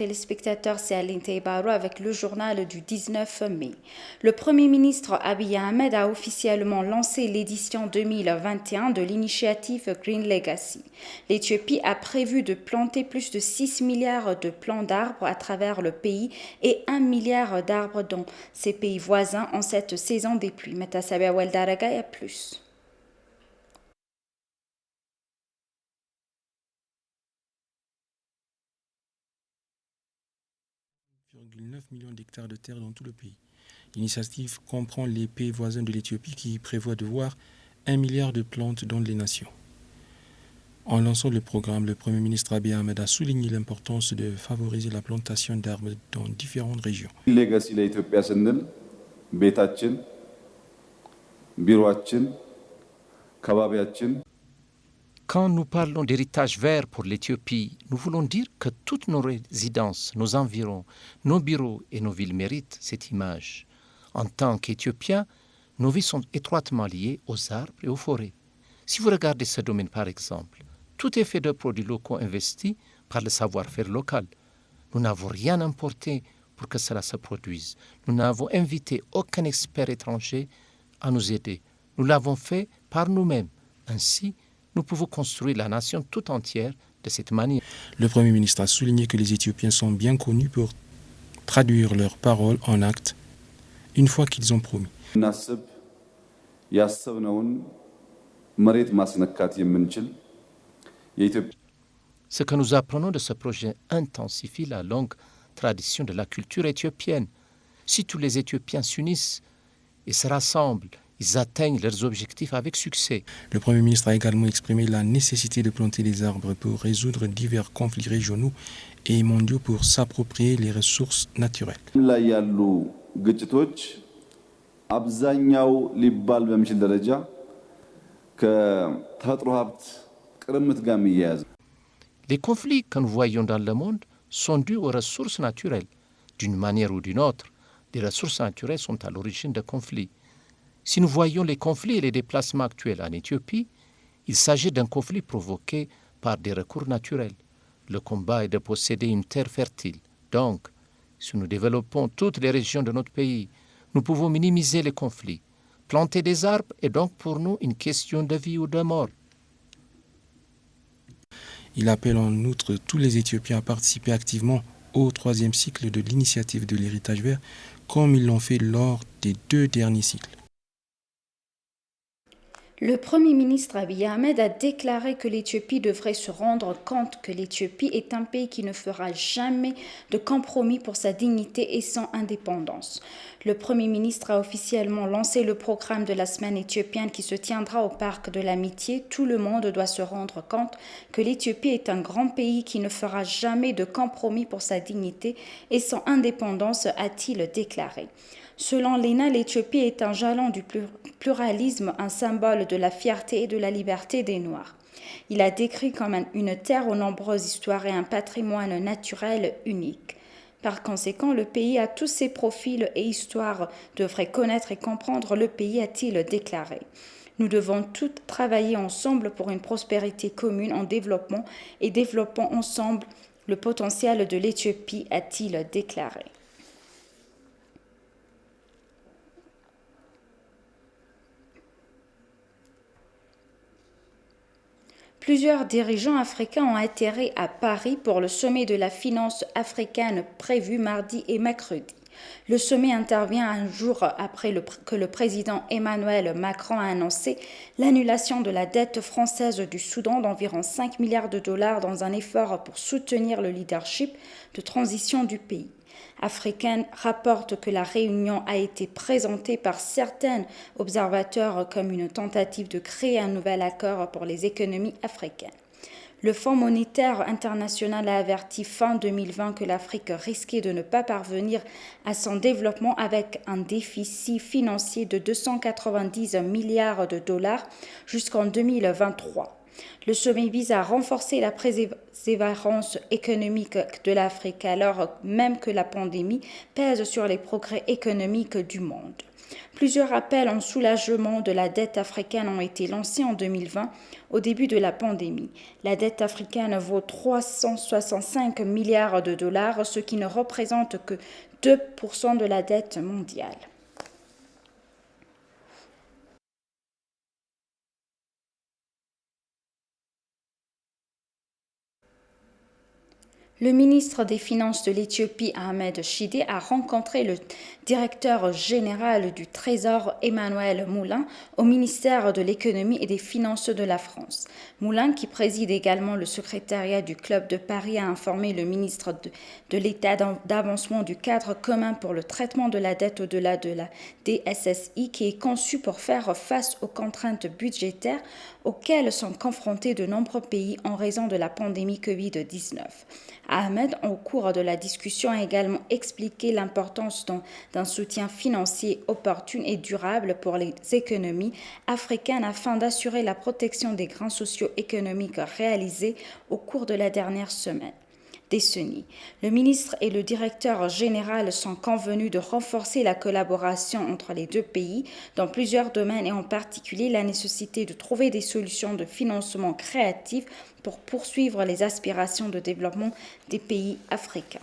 Téléspectateurs, c'est Aline Teibarou avec le journal du 19 mai. Le Premier ministre Abiy Ahmed a officiellement lancé l'édition 2021 de l'initiative Green Legacy. L'Éthiopie a prévu de planter plus de 6 milliards de plants d'arbres à travers le pays et 1 milliard d'arbres dans ses pays voisins en cette saison des pluies. Metasabia Weldaraga et plus. 9 millions d'hectares de terre dans tout le pays. L'initiative comprend les pays voisins de l'Éthiopie qui prévoient de voir 1 milliard de plantes dans les nations. En lançant le programme, le Premier ministre Abiy Ahmed a souligné l'importance de favoriser la plantation d'arbres dans différentes régions. Legacy ለኢትዮጵያ ስንል ቤታችን ቢሮአችን ከባቢያችን Quand nous parlons d'héritage vert pour l'Éthiopie, nous voulons dire que toutes nos résidences, nos environs, nos bureaux et nos villes méritent cette image. En tant qu'Éthiopiens, nos vies sont étroitement liées aux arbres et aux forêts. Si vous regardez ce domaine par exemple, tout est fait de produits locaux investis par le savoir-faire local. Nous n'avons rien importé pour que cela se produise. Nous n'avons invité aucun expert étranger à nous aider. Nous l'avons fait par nous-mêmes. Ainsi, nous pouvons construire la nation tout entière de cette manière. Le Premier ministre a souligné que les Éthiopiens sont bien connus pour traduire leurs paroles en actes une fois qu'ils ont promis. Ce que nous apprenons de ce projet intensifie la longue tradition de la culture éthiopienne. Si tous les Éthiopiens s'unissent et se rassemblent, ils atteignent leurs objectifs avec succès. Le Premier ministre a également exprimé la nécessité de planter des arbres pour résoudre divers conflits régionaux et mondiaux pour s'approprier les ressources naturelles. አብዛኛው ሊባል በሚችል ደረጃ ከተፈጥሮ ሀብት ቅርምት ጋር የሚያያዝ Les conflits que nous voyons dans le monde sont dus aux ressources naturelles. D'une manière ou d'une autre, les ressources naturelles sont à l'origine de conflits. Si nous voyons les conflits et les déplacements actuels en Éthiopie, il s'agit d'un conflit provoqué par des recours naturels. Le combat est de posséder une terre fertile. Donc, si nous développons toutes les régions de notre pays, nous pouvons minimiser les conflits. Planter des arbres est donc pour nous une question de vie ou de mort. Il appelle en outre tous les Éthiopiens à participer activement au 3e cycle de l'initiative de l'héritage vert, comme ils l'ont fait lors des 2 derniers cycles. Le Premier ministre Abiy Ahmed a déclaré que l'Éthiopie devrait se rendre compte que l'Éthiopie est un pays qui ne fera jamais de compromis pour sa dignité et son indépendance. Le Premier ministre a officiellement lancé le programme de la semaine éthiopienne qui se tiendra au Parc de l'Amitié. Tout le monde doit se rendre compte que l'Éthiopie est un grand pays qui ne fera jamais de compromis pour sa dignité et son indépendance, a-t-il déclaré. Selon l'ENA, l'Éthiopie est un jalon du pluralisme, un symbole de la fierté et de la liberté des Noirs. Il a décrit comme une terre aux nombreuses histoires et un patrimoine naturel unique. Par conséquent, le pays a tous ses profils et histoires, devrait connaître et comprendre le pays, a-t-il déclaré. Nous devons tous travailler ensemble pour une prospérité commune en développement et développons ensemble le potentiel de l'Éthiopie, a-t-il déclaré. Plusieurs dirigeants africains ont atterri à Paris pour le sommet de la finance africaine prévu mardi et mercredi. Le sommet intervient un jour après que le président Emmanuel Macron a annoncé l'annulation de la dette française du Soudan d'environ 5 milliards de dollars dans un effort pour soutenir le leadership de transition du pays. Africaine rapporte que la réunion a été présentée par certains observateurs comme une tentative de créer un nouvel accord pour les économies africaines. Le Fonds monétaire international a averti fin 2020 que l'Afrique risquait de ne pas parvenir à son développement avec un déficit financier de 290 milliards de dollars jusqu'en 2023. Le sommet vise à renforcer la persévérance économique de l'Afrique alors même que la pandémie pèse sur les progrès économiques du monde. Plusieurs appels en soulagement de la dette africaine ont été lancés en 2020 au début de la pandémie. La dette africaine vaut 365 milliards de dollars, ce qui ne représente que 2% de la dette mondiale. Le ministre des Finances de l'Éthiopie, Ahmed Shide, a rencontré le directeur général du Trésor, Emmanuel Moulin, au ministère de l'Économie et des Finances de la France. Moulin, qui préside également le secrétariat du Club de Paris, a informé le ministre de l'état d'avancement du cadre commun pour le traitement de la dette au-delà de la DSSI, qui est conçu pour faire face aux contraintes budgétaires auxquelles sont confrontés de nombreux pays en raison de la pandémie Covid-19. Ahmed, au cours de la discussion, a également expliqué l'importance d'un soutien financier opportun et durable pour les économies africaines afin d'assurer la protection des gains socio-économiques réalisés au cours de la dernière décennie. Le ministre et le directeur général sont convenus de renforcer la collaboration entre les deux pays dans plusieurs domaines et en particulier la nécessité de trouver des solutions de financement créatives pour poursuivre les aspirations de développement des pays africains.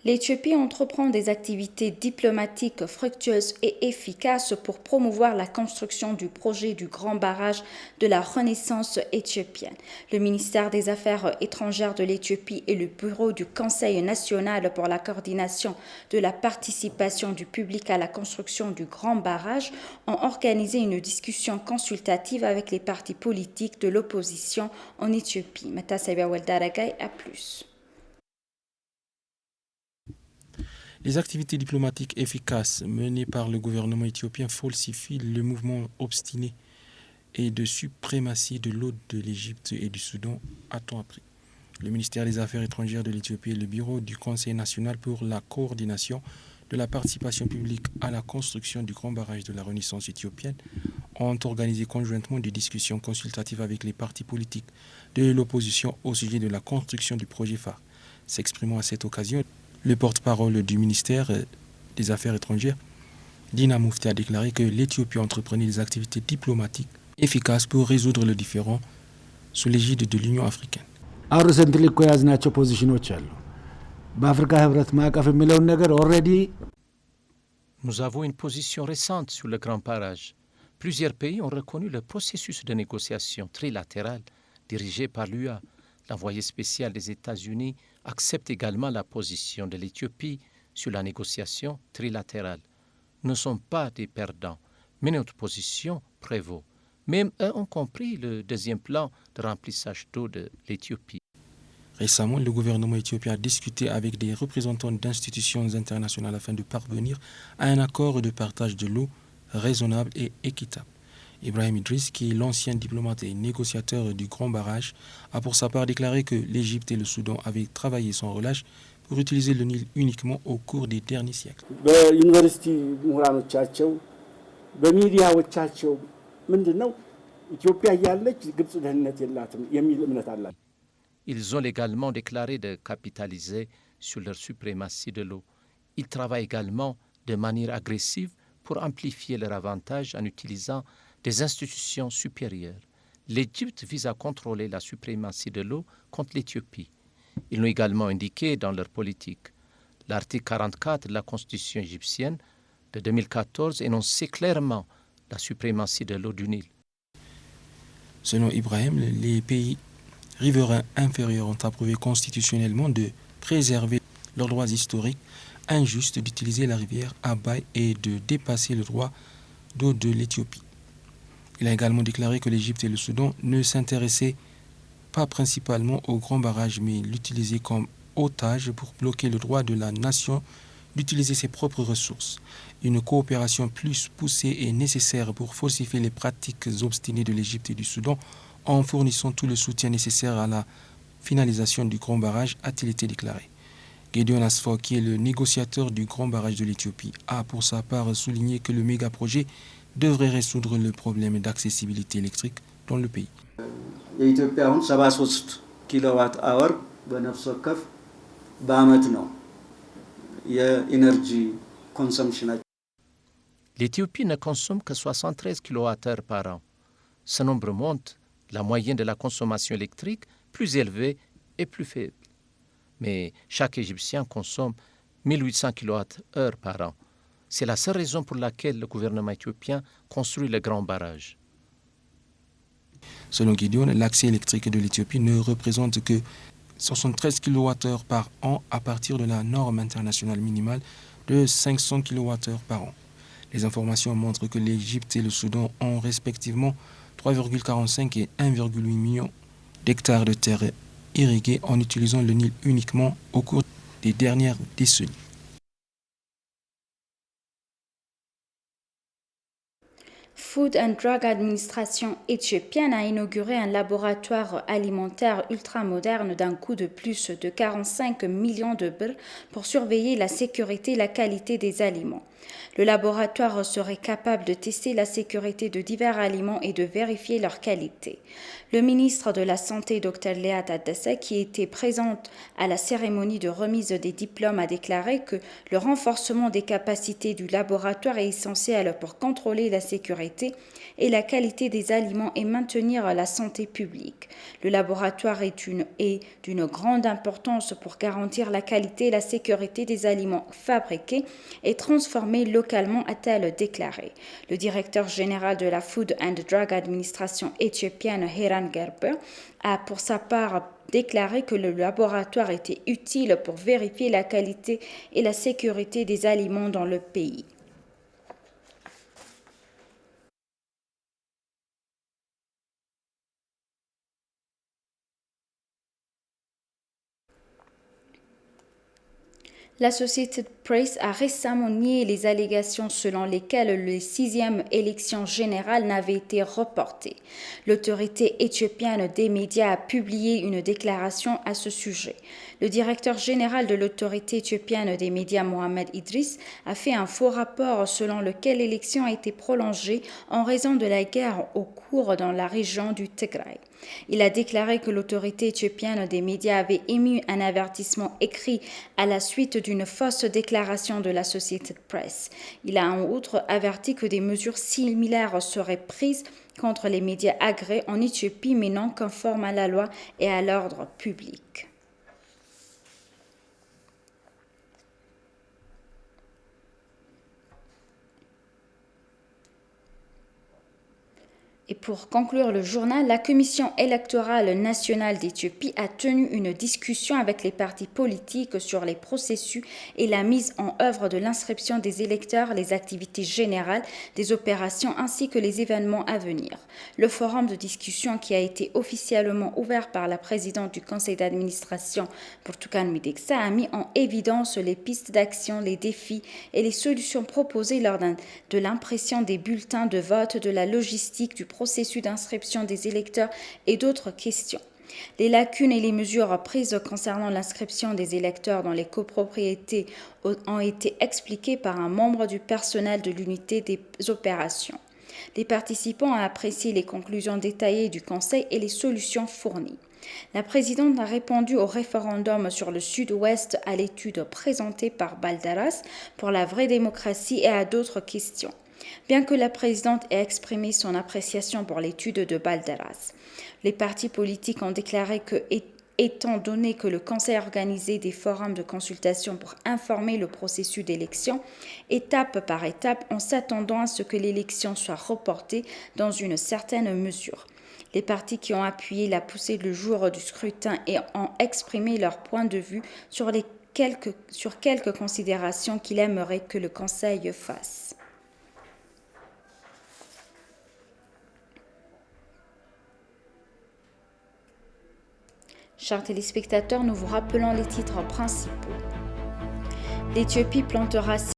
L'Éthiopie entreprend des activités diplomatiques fructueuses et efficaces pour promouvoir la construction du projet du Grand Barrage de la Renaissance éthiopienne. Le ministère des Affaires étrangères de l'Éthiopie et le Bureau du Conseil national pour la coordination de la participation du public à la construction du Grand Barrage ont organisé une discussion consultative avec les partis politiques de l'opposition en Éthiopie. Matasabia Weldaragay à plus. Les activités diplomatiques efficaces menées par le gouvernement éthiopien falsifient le mouvement obstiné et de suprématie de l'hôte de l'Égypte et du Soudan, a-t-on appris. Le ministère des Affaires étrangères de l'Éthiopie et le Bureau du Conseil national pour la coordination de la participation publique à la construction du Grand Barrage de la Renaissance éthiopienne ont organisé conjointement des discussions consultatives avec les partis politiques de l'opposition au sujet de la construction du projet phare. S'exprimant à cette occasion, le porte-parole du ministère des Affaires étrangères, Dina Mufti, a déclaré que l'Éthiopie entreprenait des activités diplomatiques efficaces pour résoudre le différend sous l'égide de l'Union africaine. Nous avons une position récente sur le Grand Barrage. Plusieurs pays ont reconnu le processus de négociation trilatérale dirigé par l'UA. L'envoyé spécial des États-Unis accepte également la position de l'Éthiopie sur la négociation trilatérale. Nous ne sommes pas des perdants, mais notre position prévaut. Même eux ont compris le deuxième plan de remplissage d'eau de l'Éthiopie. Récemment, le gouvernement éthiopien a discuté avec des représentants d'institutions internationales afin de parvenir à un accord de partage de l'eau raisonnable et équitable. Ibrahim Idriss, qui est l'ancien diplomate et négociateur du Grand Barrage, a pour sa part déclaré que l'Égypte et le Soudan avaient travaillé sans relâche pour utiliser le Nil uniquement au cours des derniers siècles. Ils ont également déclaré de capitaliser sur leur suprématie de l'eau. Ils travaillent également de manière agressive pour amplifier leur avantage en utilisant des institutions supérieures. L'Égypte vise à contrôler la suprématie de l'eau contre l'Éthiopie. Ils l'ont également indiqué dans leur politique. L'article 44 de la Constitution égyptienne de 2014 énonçait clairement la suprématie de l'eau du Nil. Selon Ibrahim, les pays riverains inférieurs ont approuvé constitutionnellement de préserver leurs droits historiques injustes d'utiliser la rivière Abay et de dépasser le droit d'eau de l'Éthiopie. Il a également déclaré que l'Égypte et le Soudan ne s'intéressaient pas principalement au Grand Barrage, mais l'utilisaient comme otage pour bloquer le droit de la nation d'utiliser ses propres ressources. Une coopération plus poussée est nécessaire pour falsifier les pratiques obstinées de l'Égypte et du Soudan en fournissant tout le soutien nécessaire à la finalisation du Grand Barrage, a-t-il été déclaré. Gideon Asfaw, qui est le négociateur du Grand Barrage de l'Éthiopie, a pour sa part souligné que le méga-projet devrait résoudre le problème d'accessibilité électrique dans le pays. የኢትዮጵያ አሁን 73 ኪሎዋት አወር በነፍስ ወከፍ በአመት ነው የኢነርጂ ኮንሰምፕሽናችን። L'Éthiopie ne consomme que 73 kWh par an. Ce nombre monte, la moyenne de la consommation électrique plus élevée et plus faible. Mais chaque Égyptien consomme 1800 kWh par an. C'est la seule raison pour laquelle le gouvernement éthiopien construit le grand barrage. Selon Gideon, l'accès électrique de l'Éthiopie ne représente que 73 kWh par an à partir de la norme internationale minimale de 500 kWh par an. Les informations montrent que l'Égypte et le Soudan ont respectivement 3,45 et 1,8 millions d'hectares de terres irriguées en utilisant le Nil uniquement au cours des dernières décennies. Food and Drug Administration éthiopienne a inauguré un laboratoire alimentaire ultramoderne d'un coût de plus de 45 millions de birr pour surveiller la sécurité et la qualité des aliments. Le laboratoire serait capable de tester la sécurité de divers aliments et de vérifier leur qualité. Le ministre de la Santé, Dr Léa Taddese, qui était présente à la cérémonie de remise des diplômes, a déclaré que le renforcement des capacités du laboratoire est essentiel pour contrôler la sécurité et la qualité des aliments et maintenir la santé publique. Le laboratoire est d'une grande importance pour garantir la qualité et la sécurité des aliments fabriqués et transformés localement, a-t-elle déclaré. Le directeur général de la Food and Drug Administration éthiopienne, Hiran Gerber, a pour sa part déclaré que le laboratoire était utile pour vérifier la qualité et la sécurité des aliments dans le pays. L'Associated Press a récemment nié les allégations selon lesquelles les 6e élections générales n'avaient été reportées. L'autorité éthiopienne des médias a publié une déclaration à ce sujet. Le directeur général de l'autorité éthiopienne des médias, Mohamed Idriss, a fait un faux rapport selon lequel l'élection a été prolongée en raison de la guerre au cours dans la région du Tigray. Il a déclaré que l'autorité éthiopienne des médias avait émis un avertissement écrit à la suite d'une fausse déclaration de l'Associated Press. Il a en outre averti que des mesures similaires seraient prises contre les médias agréés en Éthiopie mais non conformes à la loi et à l'ordre public. Et pour conclure le journal, la Commission électorale nationale d'Éthiopie a tenu une discussion avec les partis politiques sur les processus et la mise en œuvre de l'inscription des électeurs, les activités générales des opérations ainsi que les événements à venir. Le forum de discussion qui a été officiellement ouvert par la présidente du conseil d'administration, Burtukan Mideksa, a mis en évidence les pistes d'action, les défis et les solutions proposées lors de l'impression des bulletins de vote, de la logistique, du processus d'inscription des électeurs et d'autres questions. Les lacunes et les mesures prises concernant l'inscription des électeurs dans les copropriétés ont été expliquées par un membre du personnel de l'unité des opérations. Les participants ont apprécié les conclusions détaillées du Conseil et les solutions fournies. La présidente a répondu au référendum sur le Sud-Ouest, à l'étude présentée par Balderas pour la vraie démocratie et à d'autres questions. Bien que la présidente ait exprimé son appréciation pour l'étude de Balderas, les partis politiques ont déclaré que, étant donné que le Conseil a organisé des forums de consultation pour informer le processus d'élection, étape par étape, en s'attendant à ce que l'élection soit reportée dans une certaine mesure. Les partis qui ont appuyé la poussée le jour du scrutin et ont exprimé leur point de vue sur quelques considérations qu'il aimerait que le Conseil fasse. Chers téléspectateurs, nous vous rappelons les titres principaux. L'Éthiopie plantera